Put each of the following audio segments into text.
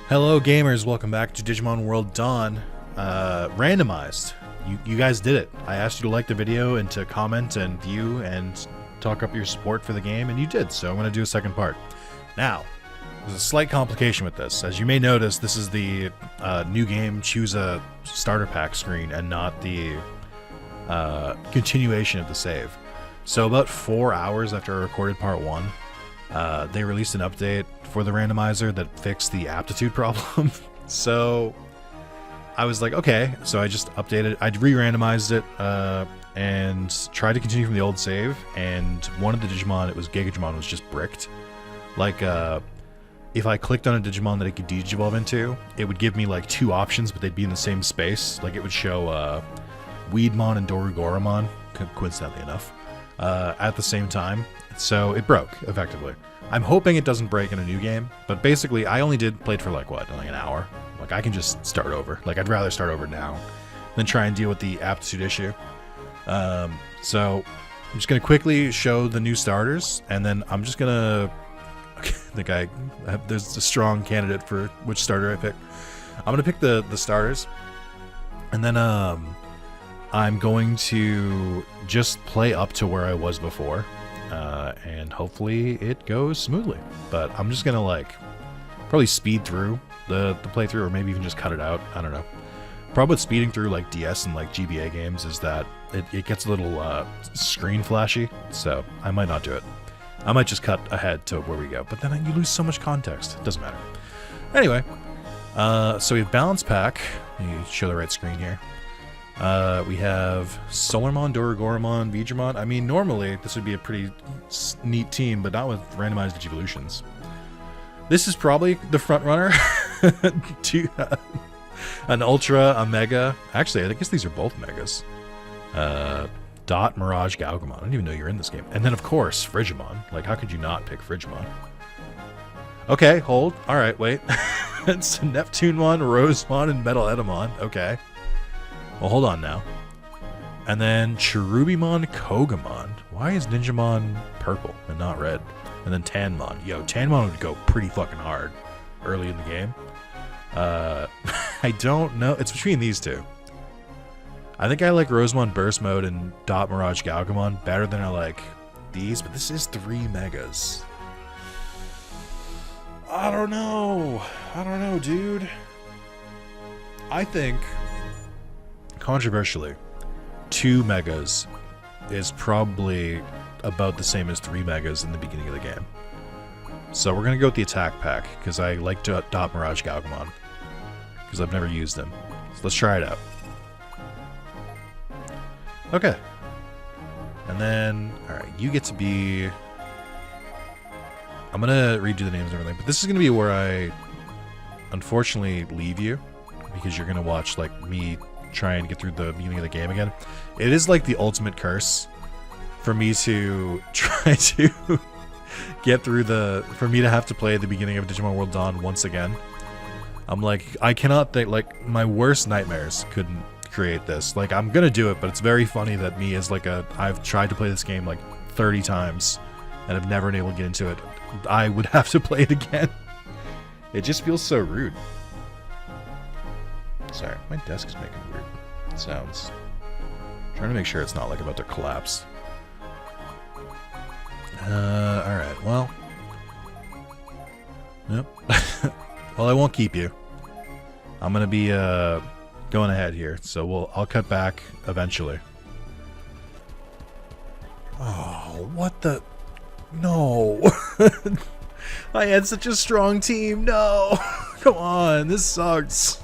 Hello gamers, welcome back to Digimon World Dawn. Randomized. You guys did it. I asked you to like the video and to comment and view and talk up your support for the game, and you did, so I'm going to do a second part. Now, there's a slight complication with this. As you may notice, this is the new game choose a starter pack screen and not the continuation of the save. So about 4 hours after I recorded part 1, they released an update for the randomizer that fixed the aptitude problem. So I was like, okay, so I just updated, I re-randomized it and tried to continue from the old save, and one of the Digimon, it was Digimon, was just bricked. Like, if I clicked on a Digimon that it could Digivolve into, it would give me like 2 options, but they'd be in the same space. Like it would show Weedmon and Dorugoramon, coincidentally enough, at the same time. So it broke, effectively. I'm hoping it doesn't break in a new game, but basically I only played for like, what, like an hour? Like I can just start over. Like I'd rather start over now than try and deal with the aptitude issue. So I'm just going to quickly show the new starters, and then I'm just going to... there's a strong candidate for which starter I pick. I'm going to pick the starters, and then I'm going to just play up to where I was before. And hopefully it goes smoothly. But I'm just gonna like probably speed through the playthrough, or maybe even just cut it out. I don't know. Problem with speeding through like DS and like GBA games is that it gets a little screen flashy, so I might not do it. I might just cut ahead to where we go, but then you lose so much context. It doesn't matter. Anyway, so we have Balance Pack. Let me show the right screen here. We have Solarmon, Dorugoramon, Digimon. I mean, normally this would be a pretty neat team, but not with randomized Digivolutions. This is probably the front runner to an Ultra, a Mega. Actually, I guess these are both Megas. Dot, Mirage, Gaugamon. I didn't even know you're in this game. And then, of course, Frigimon. Like, how could you not pick Frigimon? Okay, hold. All right, wait. It's Neptunemon, Rosemon, and Metal Edamon. Okay. Well, hold on now. And then Cherubimon, Kogamon. Why is Ninjamon purple and not red? And then Tanmon. Yo, Tanmon would go pretty fucking hard early in the game. I don't know. It's between these two. I think I like Rosemon Burst Mode and Dot Mirage Gaugamon better than I like these, but this is 3 Megas. I don't know. I don't know, dude. I think... controversially, 2 Megas is probably about the same as 3 Megas in the beginning of the game. So we're going to go with the attack pack, because I like Dot Mirage Gaugamon, because I've never used them. So let's try it out. Okay. And then, alright, you get to be... I'm going to redo the names and everything, but this is going to be where I unfortunately leave you, because you're going to watch like me try and get through the beginning of the game again. It is like the ultimate curse for me to try to get through for me to have to play the beginning of Digimon World Dawn once again. I'm like, I cannot think, like, my worst nightmares couldn't create this. Like, I'm gonna do it, but it's very funny that me as like I've tried to play this game like 30 times and I've never been able to get into it. I would have to play it again. It just feels so rude. Sorry, my desk is making weird sounds. I'm trying to make sure it's not like about to collapse. Alright, well. Yep. Well, I won't keep you. I'm gonna be going ahead here, so I'll cut back eventually. Oh, what the... No. I had such a strong team. No. Come on, this sucks.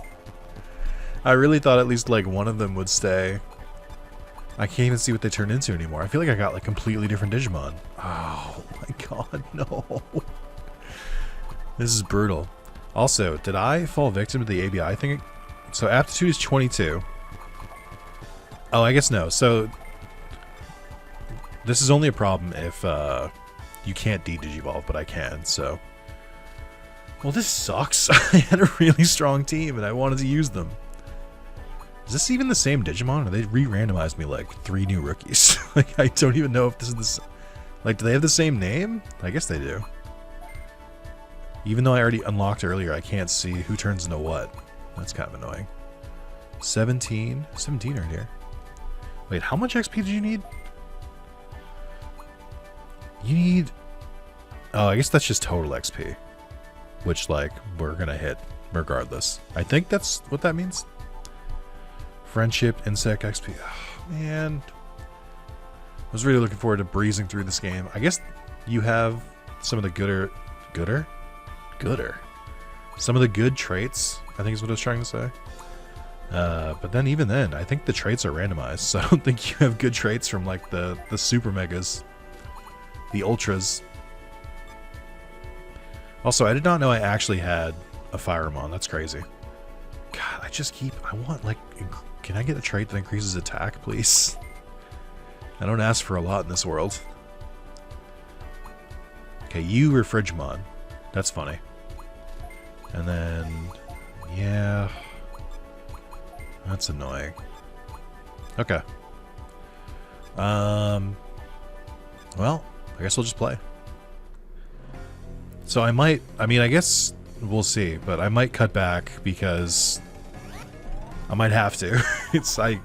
I really thought at least like one of them would stay. I can't even see what they turn into anymore. I feel like I got like completely different Digimon. Oh my god, no. This is brutal. Also, did I fall victim to the ABI thing? So aptitude is 22. Oh, I guess no. So this is only a problem if you can't de-digivolve, but I can, so. Well, this sucks. I had a really strong team and I wanted to use them. Is this even the same Digimon? Or they re-randomized me like 3 new rookies? Like, I don't even know if this is the... Like, do they have the same name? I guess they do. Even though I already unlocked earlier, I can't see who turns into what. That's kind of annoying. 17 right here. Wait, how much XP do you need? You need... Oh, I guess that's just total XP. Which, like, we're gonna hit regardless. I think that's what that means. Friendship, insect XP. Oh, man. I was really looking forward to breezing through this game. I guess you have some of the gooder. Some of the good traits, I think is what I was trying to say. But then even then, I think the traits are randomized. So I don't think you have good traits from like the super megas. The ultras. Also, I did not know I actually had a Firemon. That's crazy. God, I want, like, can I get a trait that increases attack, please? I don't ask for a lot in this world. Okay, you were Frigimon. That's funny. And then, yeah. That's annoying. Okay. Well, I guess we'll just play. So I guess we'll see, but I might cut back because I might have to. I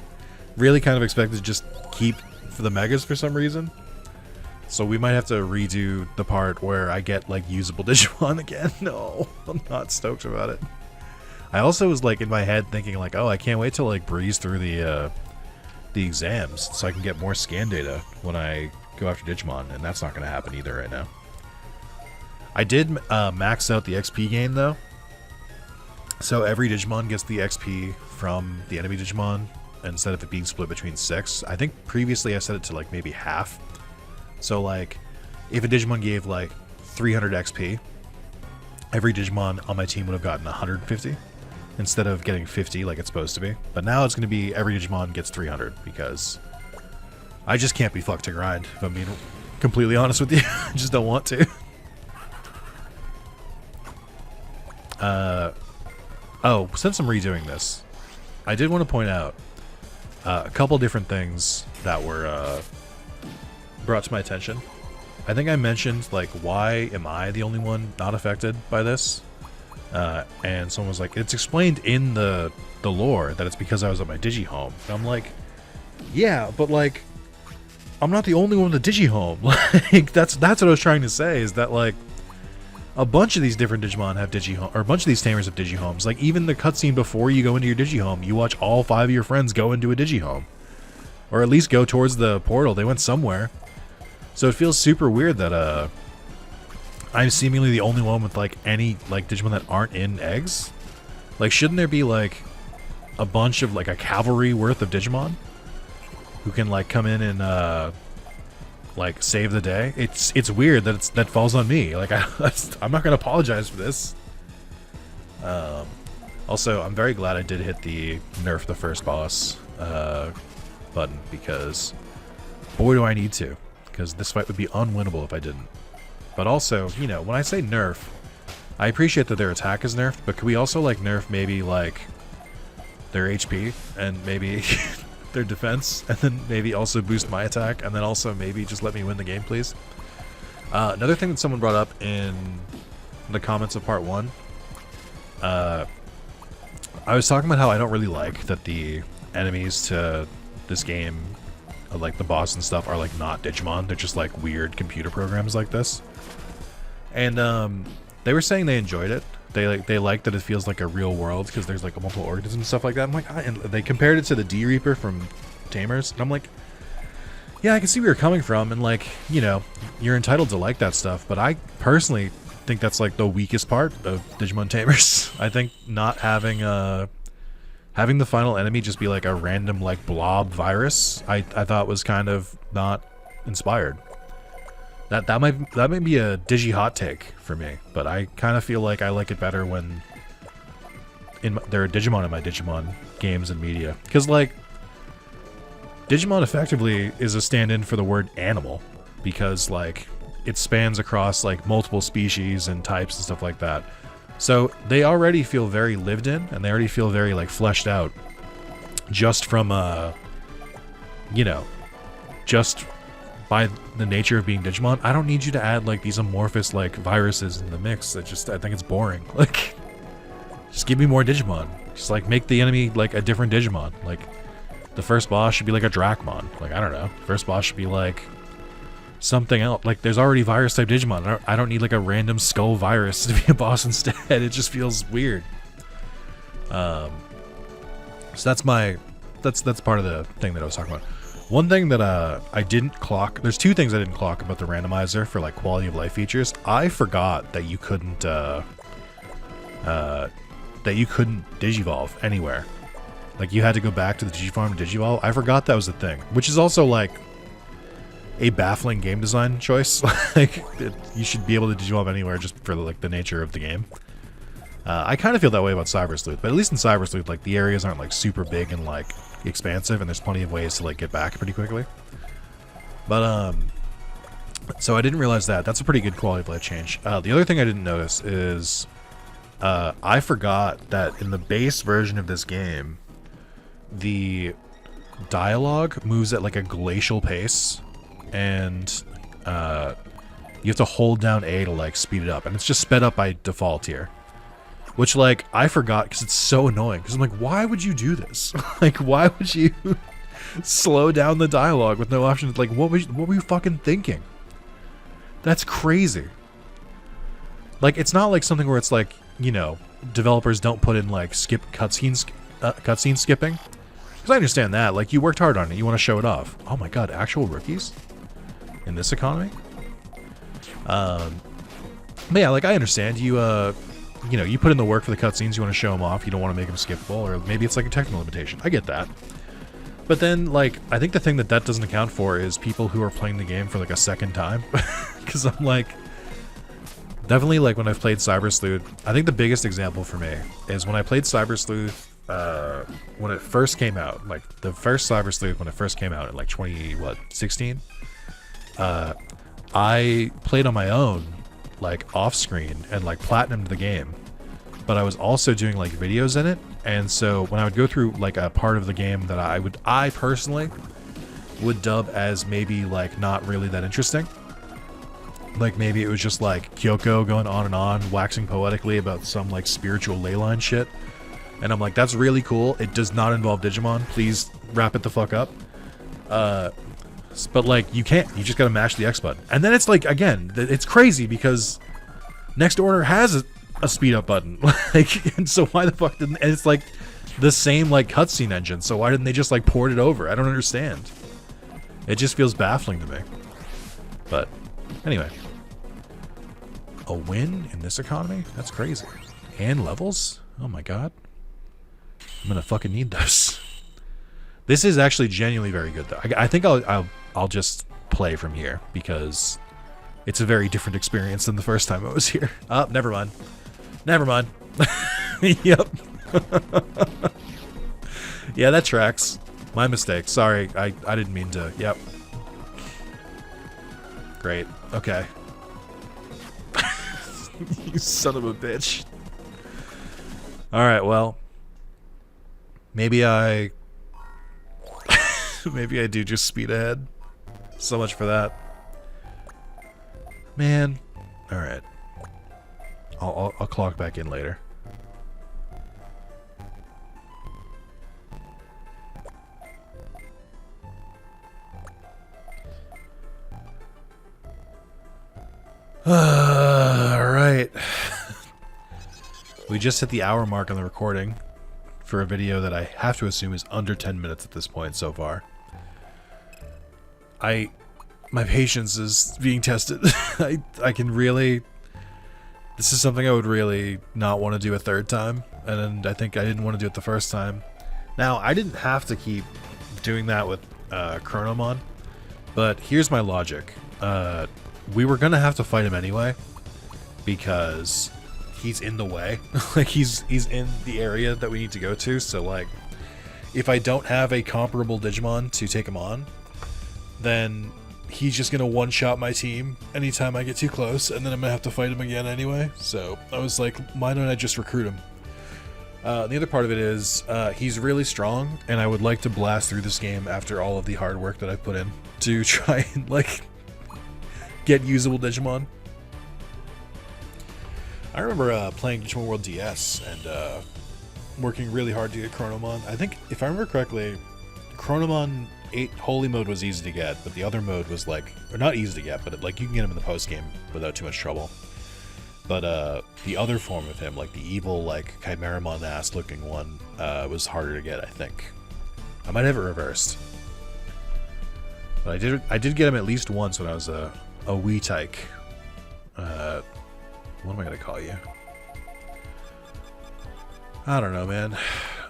really kind of expected to just keep for the megas for some reason. So we might have to redo the part where I get like usable Digimon again. No, I'm not stoked about it. I also was like in my head thinking like, oh, I can't wait to like breeze through the exams so I can get more scan data when I go after Digimon, and that's not going to happen either right now. I did max out the XP gain though, so every Digimon gets the XP from the enemy Digimon instead of it being split between 6. I think previously I set it to like maybe half. So like, if a Digimon gave like 300 XP, every Digimon on my team would have gotten 150 instead of getting 50 like it's supposed to be. But now it's going to be every Digimon gets 300 because I just can't be fucked to grind, if I'm being completely honest with you. I just don't want to. Oh, since I'm redoing this, I did want to point out a couple different things that were brought to my attention. I think I mentioned, like, why am I the only one not affected by this? And someone was like, it's explained in the lore that it's because I was at my Digihome. And I'm like, yeah, but, like, I'm not the only one with a Digihome. Like, that's what I was trying to say, is that, like, a bunch of these different Digimon have Digihome, or a bunch of these tamers have Digihomes. Like, even the cutscene before you go into your Digihome, you watch all 5 of your friends go into a Digihome. Or at least go towards the portal. They went somewhere. So it feels super weird that, I'm seemingly the only one with, like, any, like, Digimon that aren't in eggs. Like, shouldn't there be, like, a bunch of, like, a cavalry worth of Digimon? Who can, like, come in and, like, save the day? It's weird that that falls on me. Like, I'm not gonna apologize for this. Also, I'm very glad I did hit the nerf the first boss button, because boy do I need to, because this fight would be unwinnable if I didn't. But also, you know, when I say nerf, I appreciate that their attack is nerfed, but could we also, like, nerf maybe, like, their HP and maybe their defense, and then maybe also boost my attack, and then also maybe just let me win the game, please? Another thing that someone brought up in the comments of part 1, I was talking about how I don't really like that the enemies to this game, like the boss and stuff, are like not Digimon. They're just like weird computer programs like this. And they were saying they enjoyed it. They like that it feels like a real world because there's like multiple organisms and stuff like that. I'm like, and they compared it to the D Reaper from Tamers, and I'm like, yeah, I can see where you're coming from, and like, you know, you're entitled to like that stuff. But I personally think that's like the weakest part of Digimon Tamers. I think not having having the final enemy just be like a random like blob virus, I thought was kind of not inspired. That might be a Digi hot take for me, but I kind of feel like I like it better when there are Digimon in my Digimon games and media, because like Digimon effectively is a stand-in for the word animal, because like it spans across like multiple species and types and stuff like that. So they already feel very lived in, and they already feel very like fleshed out just from you know, just by the nature of being Digimon, I don't need you to add like these amorphous like viruses in the mix. I think it's boring. Like, just give me more Digimon. Just like make the enemy like a different Digimon. Like, the first boss should be like a Dracmon. Like, I don't know. The first boss should be like something else. Like, there's already virus type Digimon. I don't need like a random skull virus to be a boss instead. It just feels weird. So that's part of the thing that I was talking about. One thing that I didn't clock. There's two things I didn't clock about the randomizer for like quality of life features. I forgot that you couldn't digivolve anywhere. Like, you had to go back to the Digifarm to Digivolve. I forgot that was a thing, which is also like a baffling game design choice. Like, you should be able to Digivolve anywhere just for like the nature of the game. I kind of feel that way about Cyber Sleuth, but at least in Cyber Sleuth, like, the areas aren't like super big and like expansive, and there's plenty of ways to like get back pretty quickly. But so I didn't realize that. That's a pretty good quality of life change. The other thing I didn't notice is I forgot that in the base version of this game, the dialogue moves at like a glacial pace, and you have to hold down A to like speed it up, and it's just sped up by default here. Which, like, I forgot because it's so annoying. Because I'm like, why would you do this? Like, why would you slow down the dialogue with no options? Like, what were you fucking thinking? That's crazy. Like, it's not like something where it's like, you know, developers don't put in like cutscene skipping. Because I understand that. Like, you worked hard on it. You want to show it off. Oh my god, actual rookies? In this economy? But yeah, like, I understand. You know, you put in the work for the cutscenes, you want to show them off, you don't want to make them skippable, or maybe it's like a technical limitation. I get that. But then, like, I think the thing that doesn't account for is people who are playing the game for like a second time. Because I'm like, definitely, like, when I've played Cyber Sleuth, I think the biggest example for me is when I played Cyber Sleuth when it first came out. Like, the first Cyber Sleuth when it first came out in like 2016, I played on my own, like, off screen, and like platinumed the game, but I was also doing like videos in it. And so when I would go through like a part of the game that I personally would dub as maybe like not really that interesting, like maybe it was just like Kyoko going on and on waxing poetically about some like spiritual ley line shit, and I'm like, that's really cool, it does not involve Digimon, please wrap it the fuck up. But like, you can't. You just gotta mash the X button. And then it's like, again, it's crazy because Next Order has a speed up button. Like, and so why the fuck didn't... And it's like the same like cutscene engine, so why didn't they just like port it over? I don't understand. It just feels baffling to me. But anyway. A win in this economy? That's crazy. And levels? Oh my god. I'm gonna fucking need those. This is actually genuinely very good, though. I think I'll just play from here because it's a very different experience than the first time I was here. Oh, never mind. Never mind. Yep. Yeah, that tracks. My mistake. Sorry, I didn't mean to. Yep. Great. Okay. You son of a bitch. Alright, well. Maybe I do just speed ahead. So much for that. Man. Alright. I'll clock back in later. Alright. We just hit the hour mark on the recording for a video that I have to assume is under 10 minutes at this point so far. My patience is being tested. I can really... This is something I would really not want to do a third time, and I think I didn't want to do it the first time. Now, I didn't have to keep doing that with Chronomon, but here's my logic. We were gonna have to fight him anyway, because he's in the way. Like, he's in the area that we need to go to, so like, if I don't have a comparable Digimon to take him on, then he's just gonna one-shot my team anytime I get too close, and then I'm gonna have to fight him again anyway. So I was like, why don't I just recruit him? The other part of it is he's really strong, and I would like to blast through this game after all of the hard work that I put in to try and, like, get usable Digimon. I remember playing Digimon World DS and working really hard to get Chronomon. I think, if I remember correctly, Chronomon 8 Holy Mode was easy to get, but the other mode was, like, or not easy to get, but, like, you can get him in the post-game without too much trouble. But the other form of him, like the evil, like Chimeramon-ass looking one, was harder to get, I think. I might have it reversed. But I did get him at least once when I was a wee tyke. What am I gonna call you? I don't know, man.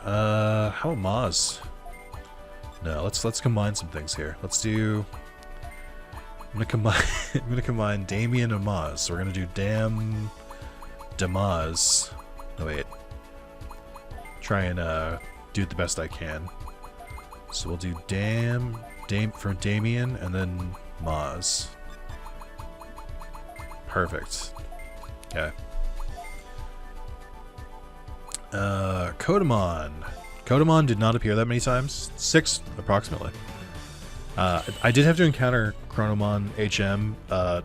How about Maz? No, let's combine some things here. Let's do. I'm gonna combine Damien and Maz. So we're gonna do Damaz. No wait. Try and do it the best I can. So we'll do Dame for Damien and then Maz. Perfect. Okay. Kodamon. Kodamon did not appear that many times. 6 approximately. I did have to encounter Chronomon HM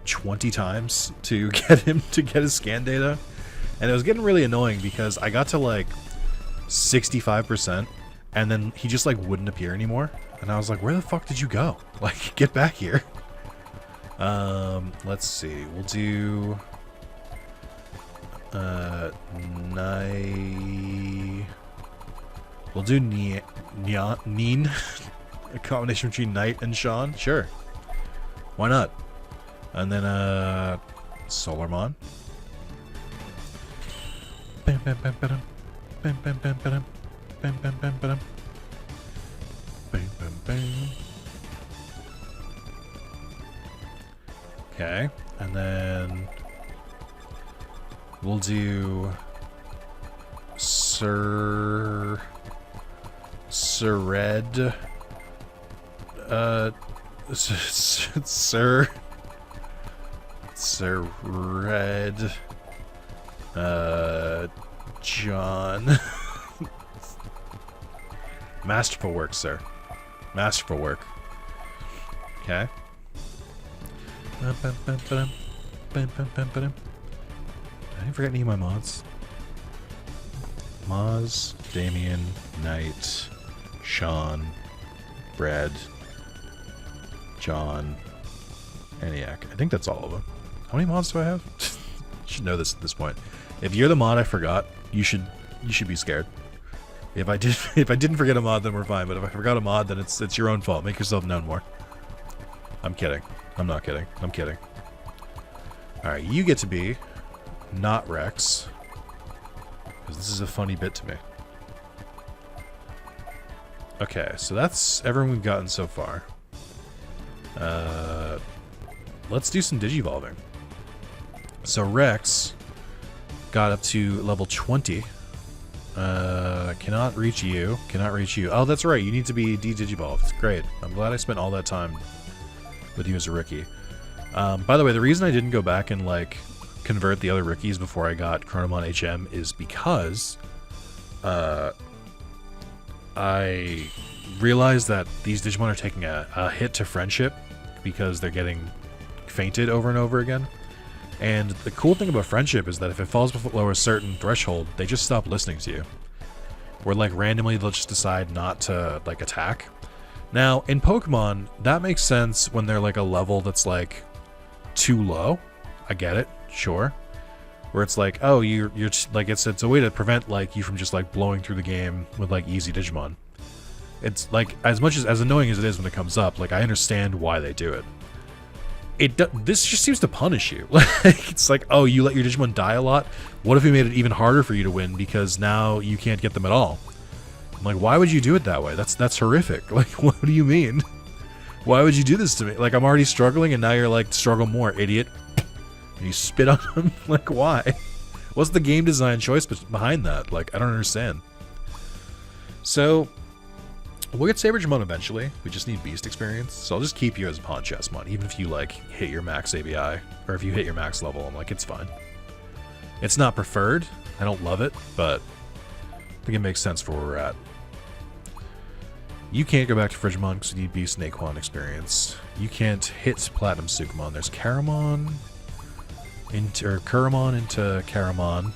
20 times to get him to get his scan data, and it was getting really annoying because I got to like 65% and then he just like wouldn't appear anymore, and I was like, where the fuck did you go? Like, get back here. Let's see, we'll do we'll do Neen. A combination between Knight and Sean? Sure. Why not? And then, Solarmon. Bam bam bam bam bam bam bam bam bam bam bam bam bam bam bam. Okay, and then we'll do Sir Red. Sir Red, John. Masterful work, sir. Masterful work. Okay. I didn't forget any of my mods. Maz, Damien, Knight, Sean, Brad, John, Eniac. I think that's all of them. How many mods do I have? You should know this at this point. If you're the mod I forgot, you should be scared. If I didn't forget a mod, then we're fine. But if I forgot a mod, then it's your own fault. Make yourself known more. I'm kidding. I'm not kidding. I'm kidding. All right, you get to be not Rex, because this is a funny bit to me. Okay, so that's everyone we've gotten so far. Let's do some digivolving. So Rex got up to level 20. Cannot reach you. Cannot reach you. Oh, that's right. You need to be de-digivolved. Great. I'm glad I spent all that time with you as a rookie. By the way, the reason I didn't go back and like convert the other rookies before I got Chronomon HM is because I realized that these Digimon are taking a hit to friendship because they're getting fainted over and over again. And the cool thing about friendship is that if it falls below a certain threshold, they just stop listening to you. Or like randomly they'll just decide not to like attack. Now in Pokemon, that makes sense when they're like a level that's like too low. I get it, sure. Where it's like, oh, you're like it's a way to prevent like you from just like blowing through the game with like easy Digimon. It's like as much as annoying as it is when it comes up, like I understand why they do it. This just seems to punish you. Like it's like, oh, you let your Digimon die a lot. What if we made it even harder for you to win because now you can't get them at all? I'm like, why would you do it that way? That's horrific. Like, what do you mean? Why would you do this to me? Like, I'm already struggling, and now you're like, struggle more, idiot. And you spit on him. Like, why? What's the game design choice behind that? Like, I don't understand. So we'll get Sabregimon eventually. We just need Beast experience. So I'll just keep you as a Pawn Chessmon, even if you, like, hit your max ABI. Or if you hit your max level, I'm like, it's fine. It's not preferred. I don't love it, but think it makes sense for where we're at. You can't go back to Frigimon because you need Beast and Aquan experience. You can't hit Platinum Sukamon. There's Caramon into Kuramon into Caramon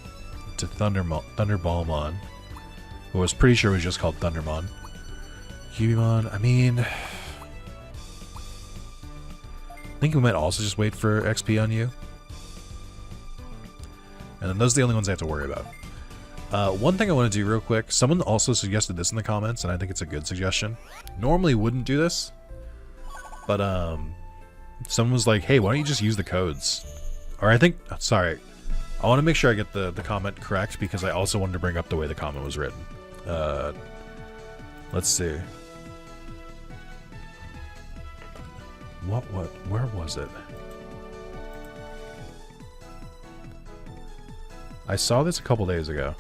to Thunderballmon, who I was pretty sure was just called Thundermon. Cubimon, I mean, I think we might also just wait for XP on you. And then those are the only ones I have to worry about. One thing I want to do real quick, someone also suggested this in the comments, and I think it's a good suggestion. Normally wouldn't do this, but someone was like, hey, why don't you just use the codes? Or I think, sorry, I want to make sure I get the comment correct, because I also wanted to bring up the way the comment was written. Let's see. Where was it? I saw this a couple days ago.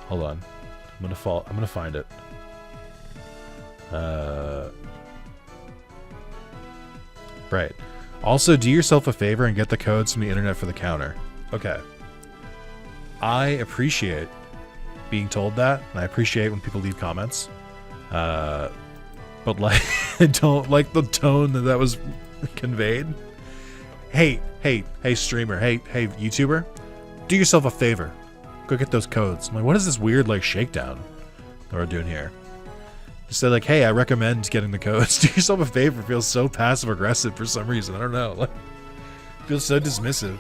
Hold on. I'm gonna find it. Right. Also, do yourself a favor and get the codes from the internet for the counter. Okay. I appreciate being told that, and I appreciate when people leave comments. But like, I don't like the tone that was conveyed. Hey, streamer, hey, YouTuber, do yourself a favor. Go get those codes. I'm like, what is this weird, like, shakedown that we're doing here? Just say, like, hey, I recommend getting the codes. Do yourself a favor. It feels so passive-aggressive for some reason. I don't know. Like, it feels so dismissive.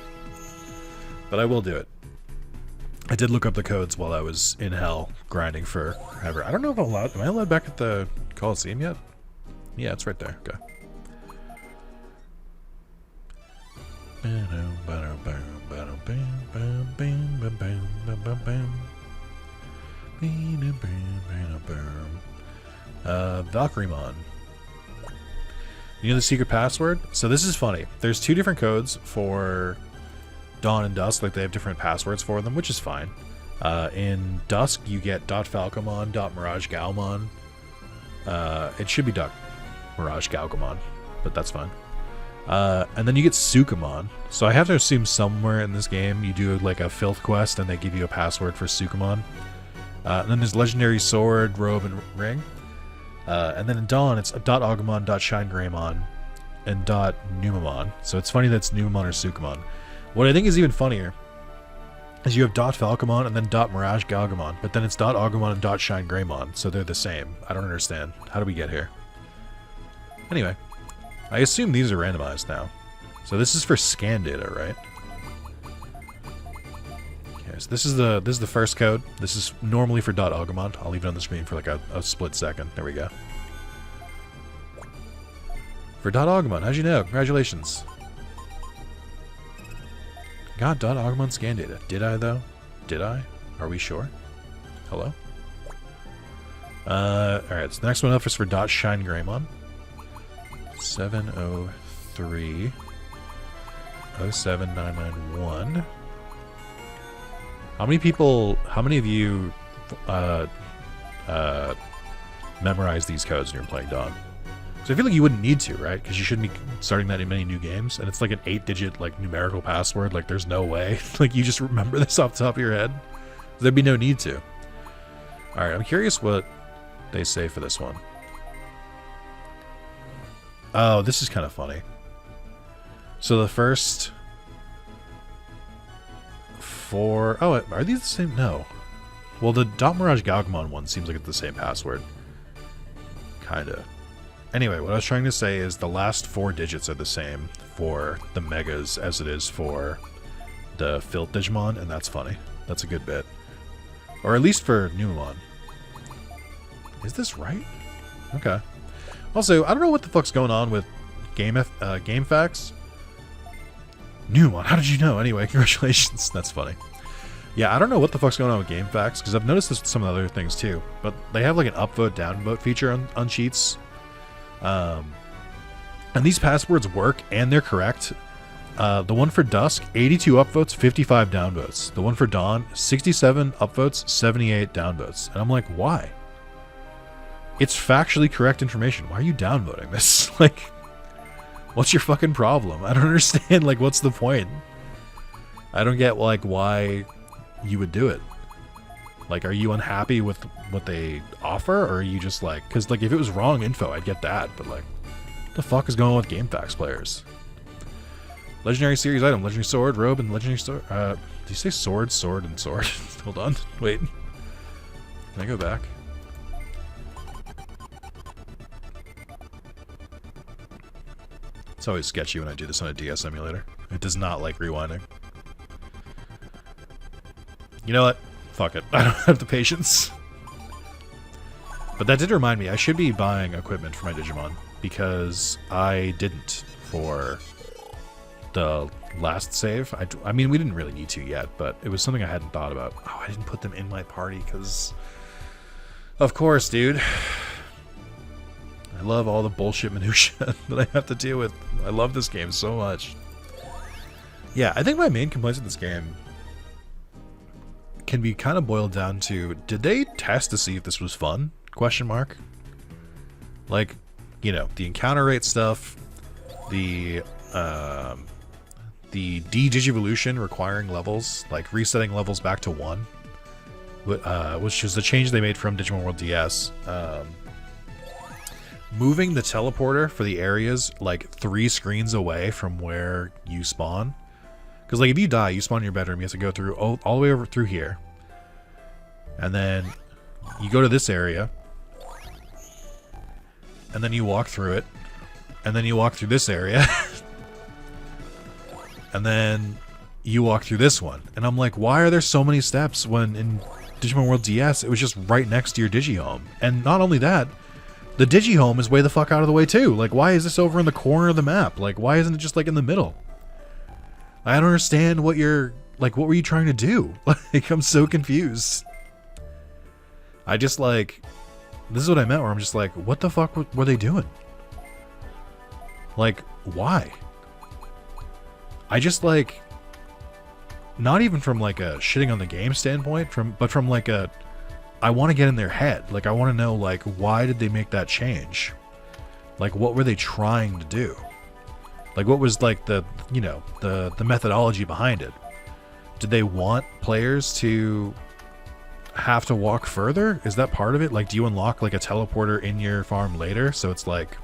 But I will do it. I did look up the codes while I was in hell grinding forever. I don't know if I'm allowed. Am I allowed back at the Coliseum yet? Yeah, it's right there. Okay. Valkyremon. You know the secret password? So this is funny. There's two different codes for Dawn and Dusk. Like, they have different passwords for them, which is fine. In Dusk, you get .Falcomon, .Mirage Galmon. It should be .Mirage Galgamon, but that's fine. And then you get Sukamon. So I have to assume somewhere in this game you do like a filth quest and they give you a password for Sukamon. And then there's Legendary Sword, Robe, and Ring. And then in Dawn, it's .Agumon, .Shinegraymon, and .Numamon. So it's funny that it's Numamon or Sukamon. What I think is even funnier is you have .Falcomon and then .Mirage Galgamon, but then it's .Agumon and .Shinegraymon, so they're the same. I don't understand. How do we get here? Anyway, I assume these are randomized now. So this is for scan data, right? Okay, so this is the first code. This is normally for .Agumon. I'll leave it on the screen for like a split second. There we go. For .Agumon, how'd you know? Congratulations. Got .Agumon scan data. Did I, though? Did I? Are we sure? Hello? Alright, so the next one up is for .Shinegraymon. 703 07991. How many of you memorize these codes when you're playing Dawn? So I feel like you wouldn't need to, right? Because you shouldn't be starting that in many new games, and it's like an 8-digit like numerical password. Like, there's no way. Like, you just remember this off the top of your head. There'd be no need to. All right, I'm curious what they say for this one. Oh, this is kind of funny. So the first 4... Oh, are these the same? No. Well, the .Mirage Galgamon one seems like it's the same password. Kinda. Anyway, what I was trying to say is the last 4 digits are the same for the Megas as it is for the Filth Digimon, and that's funny. That's a good bit. Or at least for Numamon. Is this right? Okay. Also, I don't know what the fuck's going on with game facts. Numamon, how did you know? Anyway, congratulations. That's funny. Yeah, I don't know what the fuck's going on with game facts, because I've noticed this with some of the other things too. But they have like an upvote, downvote feature on cheats. And these passwords work, and they're correct. The one for Dusk, 82 upvotes, 55 downvotes. The one for Dawn, 67 upvotes, 78 downvotes. And I'm like, why? It's factually correct information. Why are you downvoting this? Like, what's your fucking problem? I don't understand, like, what's the point? I don't get like why you would do it. Like, are you unhappy with what they offer, or are you just like, because like if it was wrong info, I'd get that, but like, what the fuck is going on with GameFAQs players? Legendary series item: legendary sword, robe, and legendary sword. Do you say sword, sword, and sword? Hold on, wait. Can I go back? It's always sketchy when I do this on a DS emulator. It does not like rewinding. You know what? Fuck it. I don't have the patience. But that did remind me, I should be buying equipment for my Digimon, because I didn't for the last save. I mean, we didn't really need to yet, but it was something I hadn't thought about. Oh, I didn't put them in my party, because... Of course, dude. I love all the bullshit minutia that I have to deal with. I love this game so much. Yeah, I think my main complaints with this game can be kind of boiled down to, did they test to see if this was fun? Question mark. Like, you know, the encounter rate stuff, the de-digivolution requiring levels, like resetting levels back to 1, which is the change they made from Digimon World DS. Moving the teleporter for the areas like 3 screens away from where you spawn. Because like if you die, you spawn in your bedroom, you have to go through all the way over through here. And then you go to this area. And then you walk through it. And then you walk through this area. And then you walk through this one. And I'm like, why are there so many steps when in Digimon World DS it was just right next to your Digihome? And not only that, the Digihome is way the fuck out of the way too. Like, why is this over in the corner of the map? Like, why isn't it just like in the middle? I don't understand what you're... Like, what were you trying to do? Like, I'm so confused. I just like... This is what I meant, where I'm just like, what the fuck were they doing? Like, why? I just like... Not even from like a shitting on the game standpoint, but from like a... I want to get in their head. Like, I want to know, like, why did they make that change? Like, what were they trying to do? Like, what was, like, the, you know, the methodology behind it? Did they want players to have to walk further? Is that part of it? Like, do you unlock, like, a teleporter in your farm later? So it's like...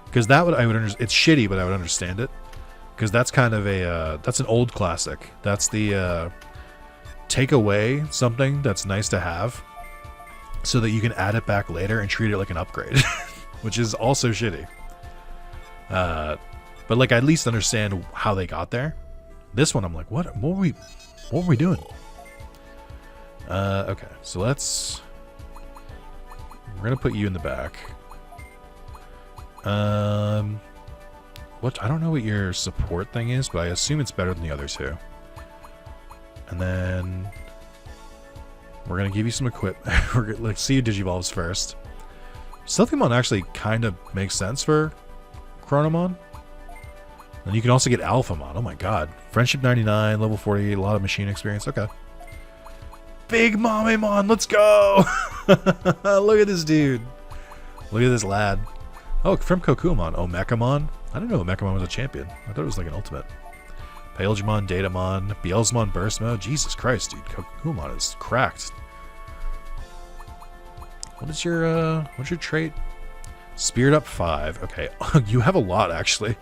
Because that would, I would understand... It's shitty, but I would understand it. Because that's kind of a, that's an old classic. That's the, take away something that's nice to have so that you can add it back later and treat it like an upgrade. Which is also shitty. But like, I at least understand how they got there. This one, I'm like, what were we doing? Okay, so we're gonna put you in the back. I don't know what your support thing is, but I assume it's better than the other two. And then we're gonna give you some equipment. We're gonna, like, see you Digivolves first. Stealthymon actually kind of makes sense for Chronomon. And you can also get Alphamon. Oh my god. Friendship 99, level 48, a lot of machine experience. Okay. Big Mamemon, let's go! Look at this dude. Look at this lad. Oh, from Kokuamon. Oh, Mechamon. I didn't know Mechamon was a champion. I thought it was like an ultimate. Palegimon, Datamon, Beelzemon, Burst Mode. Jesus Christ, dude. Kokuamon is cracked. What's your trait? Spirit up 5. Okay. You have a lot, actually.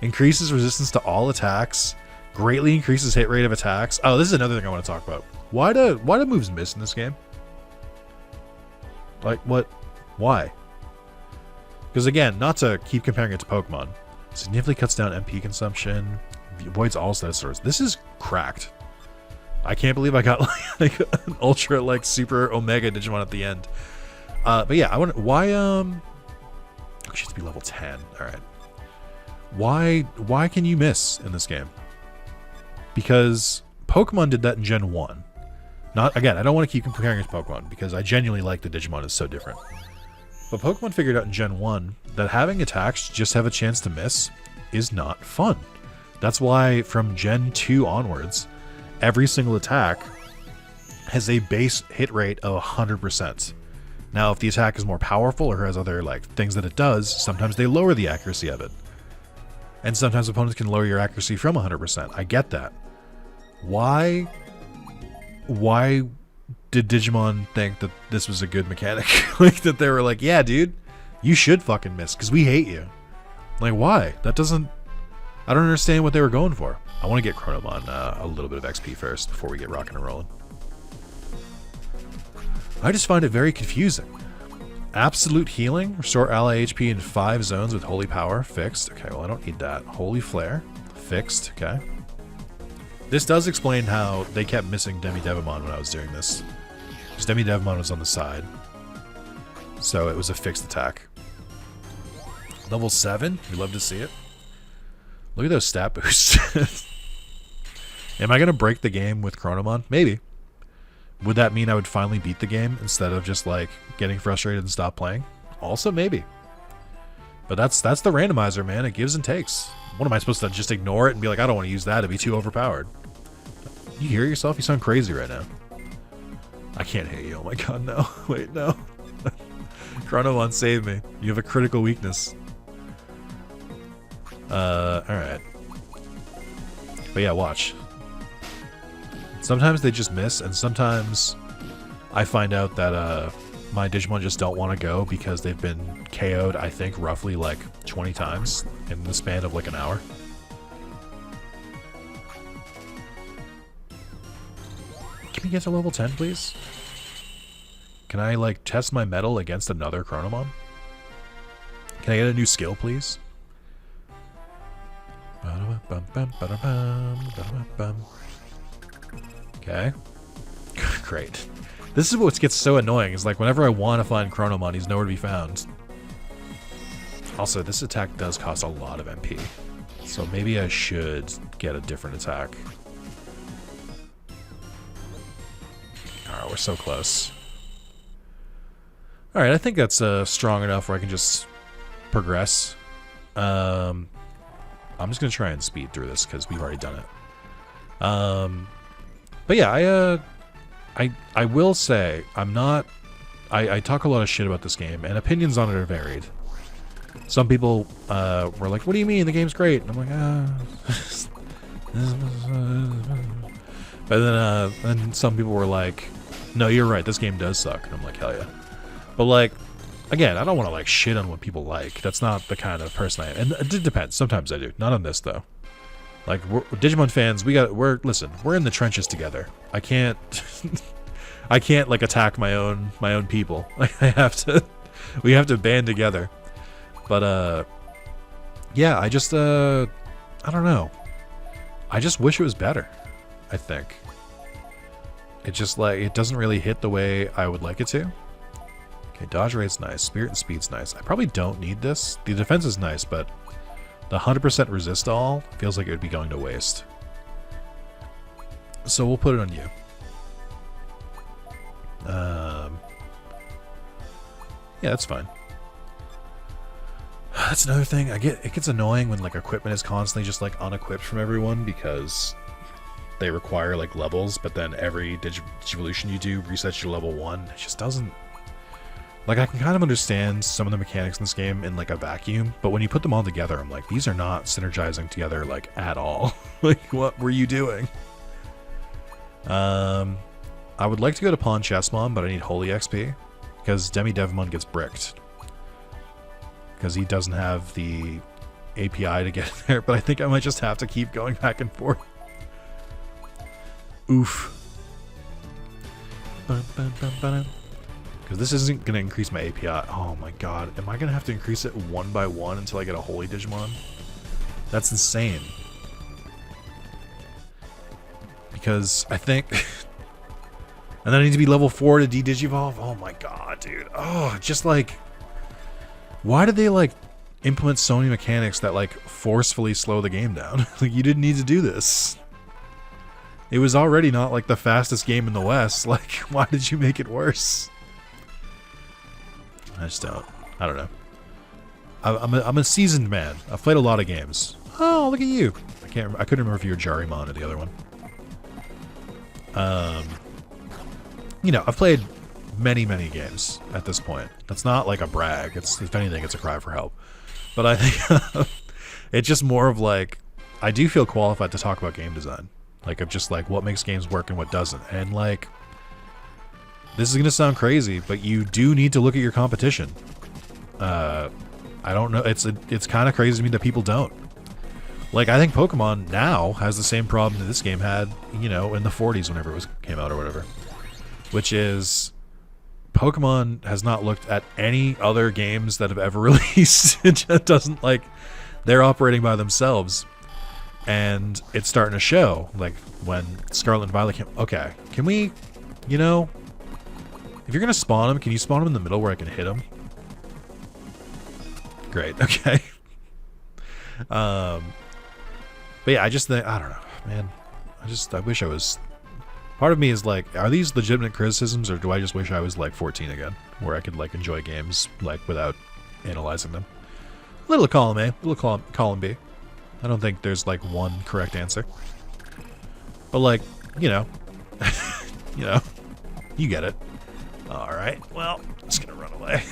Increases resistance to all attacks. Greatly increases hit rate of attacks. Oh, this is another thing I want to talk about. Why do moves miss in this game? Like, what? Why? Because again, not to keep comparing it to Pokemon. Significantly cuts down MP consumption. Avoids all status stores. This is cracked. I can't believe I got like an ultra, like, super Omega Digimon at the end. But yeah, I want why oh, she has to be level 10. All right. Why can you miss in this game? Because Pokemon did that in Gen 1. Not again, I don't want to keep comparing it to Pokemon because I genuinely like the Digimon is so different. But Pokemon figured out in Gen 1 that having attacks just have a chance to miss is not fun. That's why from Gen 2 onwards, every single attack has a base hit rate of 100%. Now, if the attack is more powerful or has other like things that it does, sometimes they lower the accuracy of it. And sometimes opponents can lower your accuracy from 100%. I get that. Why did Digimon think that this was a good mechanic? Like, that they were like, yeah, dude, you should fucking miss, because we hate you. Like, why? That doesn't... I don't understand what they were going for. I want to get Chronomon a little bit of XP first before we get rocking and rolling. I just find it very confusing. Absolute healing. Restore ally HP in 5 zones with holy power. Fixed. Okay, well, I don't need that. Holy flare. Fixed. Okay. This does explain how they kept missing Demi-Devimon when I was doing this. Because Demi-Devimon was on the side. So it was a fixed attack. Level 7. We love to see it. Look at those stat boosts. Am I going to break the game with Chronomon? Maybe. Would that mean I would finally beat the game instead of just, like, getting frustrated and stop playing? Also, maybe. But that's the randomizer, man. It gives and takes. What am I supposed to just ignore it and be like, I don't want to use that. It'd be too overpowered. You hear yourself? You sound crazy right now. I can't hear you. Oh my god, no. Wait, no. Chronomon, save me. You have a critical weakness. Alright. But yeah, watch. Sometimes they just miss, and sometimes I find out that my Digimon just don't want to go because they've been KO'd, I think, roughly like 20 times in the span of like an hour. Can we get to level 10, please? Can I, like, test my metal against another Chronomon? Can I get a new skill, please? Okay. Great. This is what gets so annoying, is like whenever I want to find Chronomon, he's nowhere to be found. Also, this attack does cost a lot of MP. So maybe I should get a different attack. Alright, we're so close. Alright, I think that's strong enough where I can just progress. I'm just going to try and speed through this because we've already done it. But yeah, I will say, I'm not... I talk a lot of shit about this game, and opinions on it are varied. Some people were like, what do you mean? The game's great. And I'm like, But then some people were like, no, you're right, this game does suck. And I'm like, hell yeah. But like, again, I don't want to like shit on what people like. That's not the kind of person I am. And it depends. Sometimes I do. Not on this though. Like, we're Digimon fans, listen, we're in the trenches together. I can't I can't like attack my own people. We have to band together. But yeah, I just I don't know. I just wish it was better, I think. It just like it doesn't really hit the way I would like it to. Okay, dodge rate's nice, spirit and speed's nice. I probably don't need this. The defense is nice, but the 100% resist all feels like it would be going to waste. So we'll put it on you. Yeah, that's fine. That's another thing. It gets annoying when like equipment is constantly just like unequipped from everyone because they require like levels, but then every Digivolution you do resets you to level 1. It just doesn't... Like, I can kind of understand some of the mechanics in this game in, like, a vacuum, but when you put them all together, I'm like, these are not synergizing together, like, at all. Like, what were you doing? I would like to go to Pawn Chessmon, but I need Holy XP, because Demi-Devimon gets bricked. Because he doesn't have the API to get there, but I think I might just have to keep going back and forth. Oof. Because this isn't going to increase my API. Oh my god. Am I going to have to increase it one by one until I get a Holy Digimon? That's insane. Because I think... and then I need to be level 4 to de-digivolve? Oh my god, dude. Oh, just like... Why did they, like, implement so many mechanics that, like, forcefully slow the game down? Like, you didn't need to do this. It was already not, like, the fastest game in the West. Like, why did you make it worse? I just don't. I don't know. I'm a seasoned man. I've played a lot of games. Oh, look at you! I couldn't remember if you were Jarimon or the other one. You know, I've played many games at this point. That's not like a brag. It's, if anything, it's a cry for help. But I think it's just more of like, I do feel qualified to talk about game design. like of just like what makes games work and what doesn't. And like, this is gonna sound crazy, but you do need to look at your competition. I don't know. It's kind of crazy to me that people don't. Like, I think Pokemon now has the same problem that this game had, you know, in the 40s whenever it came out or whatever, which is Pokemon has not looked at any other games that have ever released. It just doesn't, like, they're operating by themselves, and it's starting to show. Like when Scarlet and Violet came. Okay, can we, you know, if you're gonna spawn them, can you spawn them in the middle where I can hit them? Great. Okay. But yeah, I just think, I don't know, man. I wish I was. Part of me is like, are these legitimate criticisms, or do I just wish I was like 14 again, where I could like enjoy games like without analyzing them? Little column A, little column B. I don't think there's like one correct answer. But like, you know, you get it. All right. Well, I'm just gonna run away.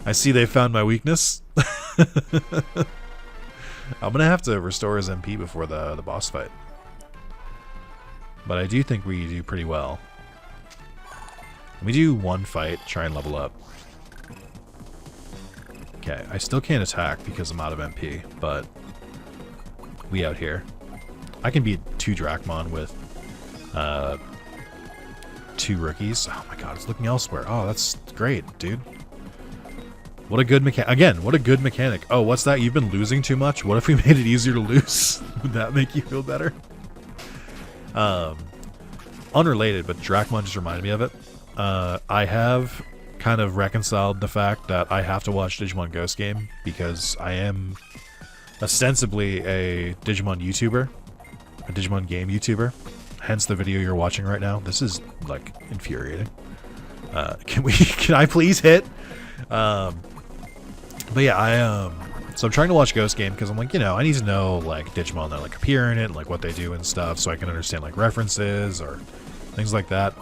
I see they found my weakness. I'm gonna have to restore his MP before the boss fight. But I do think we do pretty well. Let me do one fight, try and level up. Okay, I still can't attack because I'm out of MP, but we out here. I can beat 2 Dracmon with 2 rookies. Oh my god, it's looking elsewhere. Oh, that's great, dude. What a good mechanic. Again, what a good mechanic. Oh, what's that? You've been losing too much? What if we made it easier to lose? Would that make you feel better? Unrelated, but Dracmon just reminded me of it. I have kind of reconciled the fact that I have to watch Digimon Ghost Game because I am ostensibly a Digimon YouTuber, a Digimon game YouTuber. Hence the video you're watching right now. This is like infuriating. Can I please hit? But yeah, so I'm trying to watch Ghost Game because I'm like, you know, I need to know like Digimon that like appear in it and like what they do and stuff, so I can understand like references or things like that.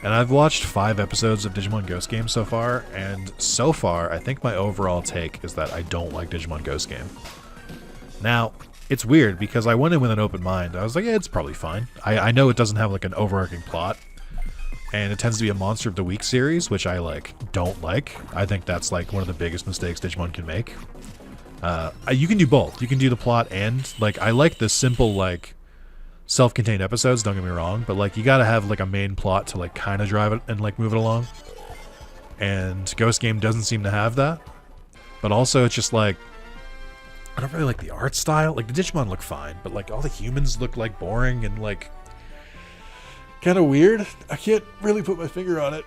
And I've watched 5 episodes of Digimon Ghost Game so far, and so far I think my overall take is that I don't like Digimon Ghost Game. Now, it's weird because I went in with an open mind. I was like, yeah, it's probably fine. I know it doesn't have like an overarching plot, and it tends to be a Monster of the Week series, which I like don't like. I think that's like one of the biggest mistakes Digimon can make. You can do both. You can do the plot and like I like the simple like self-contained episodes, don't get me wrong, but like you gotta have like a main plot to like kind of drive it and like move it along. And Ghost Game doesn't seem to have that. But also it's just like I don't really like the art style. Like the Digimon look fine, but like all the humans look like boring and like kind of weird. I can't really put my finger on it.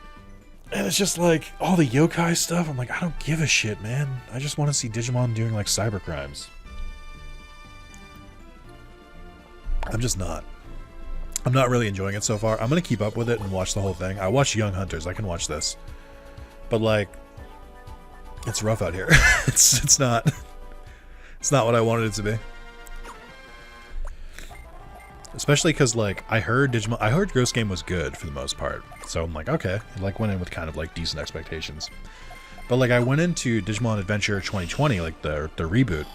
And it's just like all the yokai stuff. I'm like, I don't give a shit, man. I just want to see Digimon doing like cyber crimes. I'm just not. I'm not really enjoying it so far. I'm going to keep up with it and watch the whole thing. I watch Young Hunters. I can watch this. But like, it's rough out here. It's not what I wanted it to be. Especially because like I heard Ghost Game was good for the most part. So I'm like, okay. I like went in with kind of like decent expectations. But like I went into Digimon Adventure 2020, like the reboot.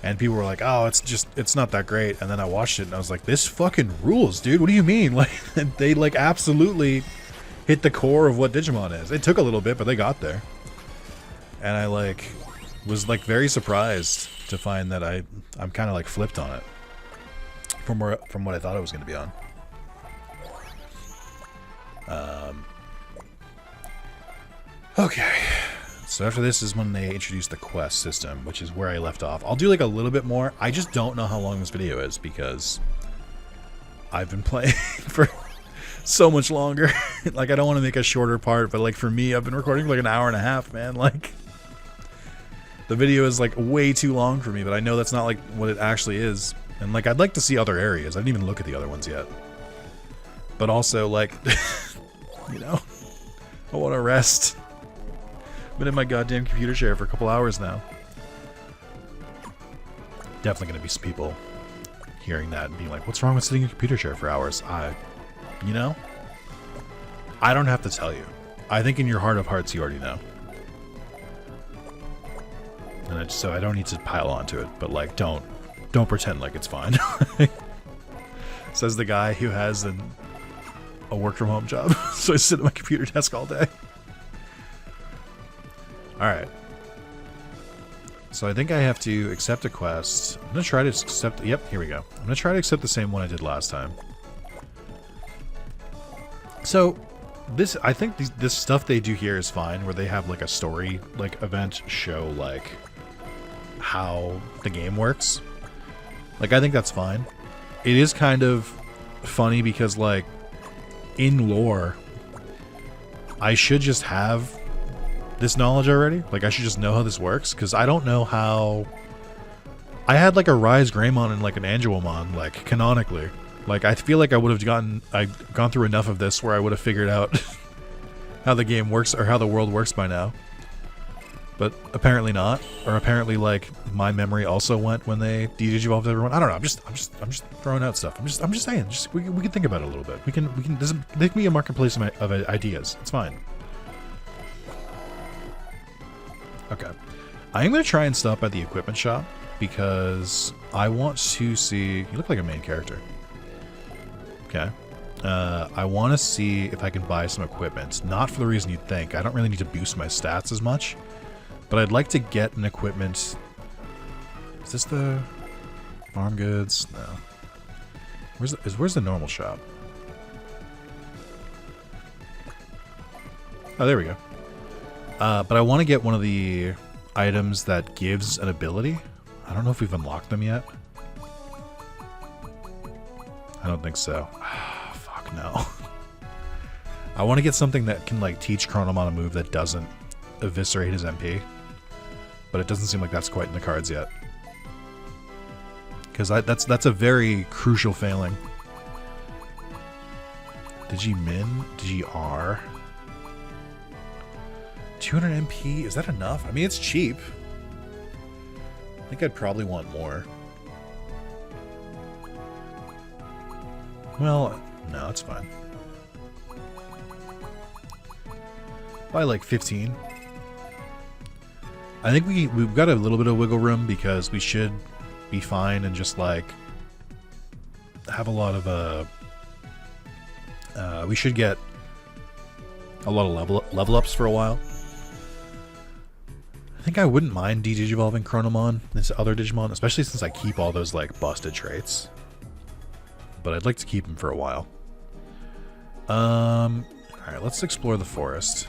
And people were like, oh, it's not that great. And then I watched it and I was like, this fucking rules, dude. What do you mean? Like, they like absolutely hit the core of what Digimon is. It took a little bit, but they got there. And I like was like very surprised to find that I'm kind of like flipped on it from what I thought I was going to be on. Okay. So after this is when they introduce the quest system, which is where I left off. I'll do like a little bit more. I just don't know how long this video is because I've been playing for so much longer. Like I don't want to make a shorter part, but like for me, I've been recording for like an hour and a half, man. Like the video is like way too long for me, but I know that's not like what it actually is. And like I'd like to see other areas. I didn't even look at the other ones yet. But also like, you know, I want to rest. Been in my goddamn computer chair for a couple hours now. Definitely gonna be some people hearing that and being like, what's wrong with sitting in a computer chair for hours? You know? I don't have to tell you. I think in your heart of hearts you already know. And so I don't need to pile onto it, but like don't pretend like it's fine. Says the guy who has a work from home job. So I sit at my computer desk all day. Alright. So I think I have to accept a quest. I'm going to try to accept... Yep, here we go. I'm going to try to accept the same one I did last time. So, this... I think this stuff they do here is fine, where they have, like, a story, like, event show, like, how the game works. Like, I think that's fine. It is kind of funny because, like, in lore, I should just have this knowledge already. Like, I should just know how this works, because I don't know how... I had, like, a Rise Greymon and, like, an Angelomon, like, canonically. Like, I feel like I would have gone through enough of this where I would have figured out how the game works, or how the world works by now. But apparently not. Or apparently, like, my memory also went when they de-digivolved everyone. I don't know. I'm just throwing out stuff. I'm just saying. We can think about it a little bit. We can. This can be a marketplace of ideas. It's fine. Okay. I'm gonna try and stop at the equipment shop because I want to see. You look like a main character. Okay. I want to see if I can buy some equipment. Not for the reason you'd think. I don't really need to boost my stats as much. But I'd like to get an equipment... Is this the farm goods? No. Where's the normal shop? Oh, there we go. But I want to get one of the items that gives an ability. I don't know if we've unlocked them yet. I don't think so. Fuck no. I want to get something that can, like, teach Chronomon a move that doesn't eviscerate his MP. But it doesn't seem like that's quite in the cards yet. Because that's a very crucial failing. Digimin? Digi-R? 200 MP? Is that enough? I mean, it's cheap. I think I'd probably want more. Well, no, it's fine. Probably like 15. I think we've got a little bit of wiggle room because we should be fine and just, like, have a lot of we should get a lot of level ups for a while. I think I wouldn't mind de-digivolving Chronomon into other Digimon, especially since I keep all those, like, busted traits. But I'd like to keep them for a while. Alright, let's explore the forest.